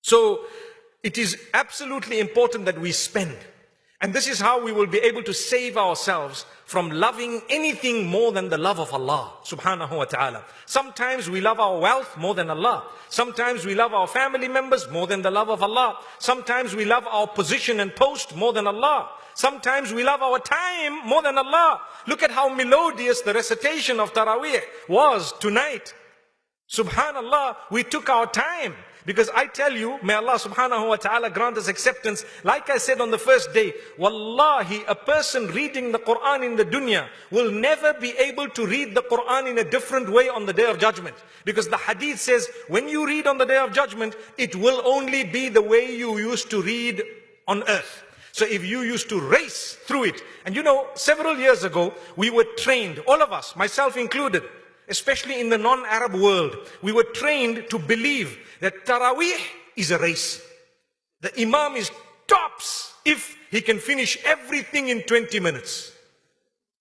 So it is absolutely important that we spend. And this is how we will be able to save ourselves from loving anything more than the love of Allah subhanahu wa ta'ala. Sometimes we love our wealth more than Allah. Sometimes we love our family members more than the love of Allah. Sometimes we love our position and post more than Allah. Sometimes we love our time more than Allah. Look at how melodious the recitation of Taraweeh was tonight. Subhanallah, we took our time. Because I tell you, may Allah subhanahu wa ta'ala grant us acceptance. Like I said on the first day, wallahi, a person reading the Quran in the dunya will never be able to read the Quran in a different way on the day of judgment. Because the hadith says, when you read on the day of judgment, it will only be the way you used to read on earth. So if you used to race through it, and you know, several years ago, we were trained, all of us, myself included, especially in the non-Arab world, we were trained to believe that Taraweeh is a race. The Imam is tops if he can finish everything in 20 minutes.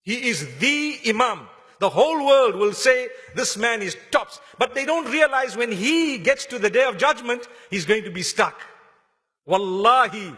He is the Imam. The whole world will say, this man is tops. But they don't realize when he gets to the day of judgment, he's going to be stuck. Wallahi,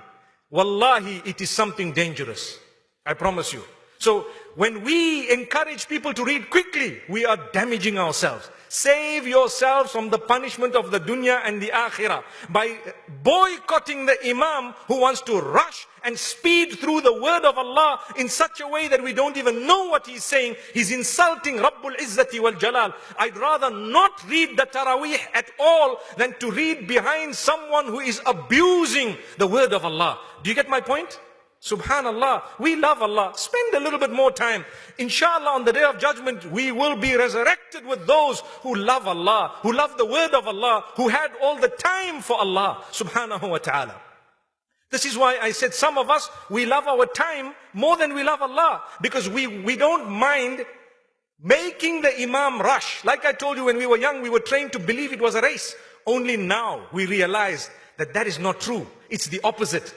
wallahi, it is something dangerous. I promise you. So when we encourage people to read quickly, we are damaging ourselves. Save yourselves from the punishment of the dunya and the akhirah by boycotting the Imam who wants to rush and speed through the word of Allah in such a way that we don't even know what he's saying. He's insulting Rabbul Izzati wal Jalal. I'd rather not read the Taraweeh at all than to read behind someone who is abusing the word of Allah. Do you get my point? Subhanallah, we love Allah. Spend a little bit more time. Inshallah, on the day of judgment, we will be resurrected with those who love Allah, who love the word of Allah, who had all the time for Allah, subhanahu wa ta'ala. This is why I said some of us, we love our time more than we love Allah, because we don't mind making the Imam rush. Like I told you, when we were young, we were trained to believe it was a race. Only now we realize that that is not true. It's the opposite.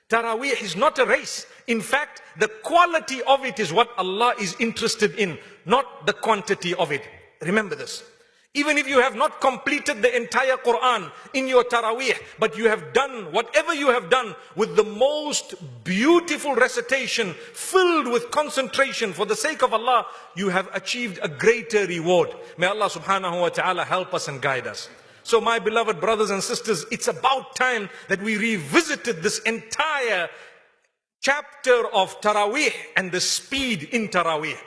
Taraweeh is not a race. In fact, the quality of it is what Allah is interested in, not the quantity of it. Remember this. Even if you have not completed the entire Quran in your Taraweeh, but you have done whatever you have done with the most beautiful recitation, filled with concentration for the sake of Allah, you have achieved a greater reward. May Allah subhanahu wa ta'ala help us and guide us. So my beloved brothers and sisters, it's about time that we revisited this entire chapter of Taraweeh and the speed in Taraweeh.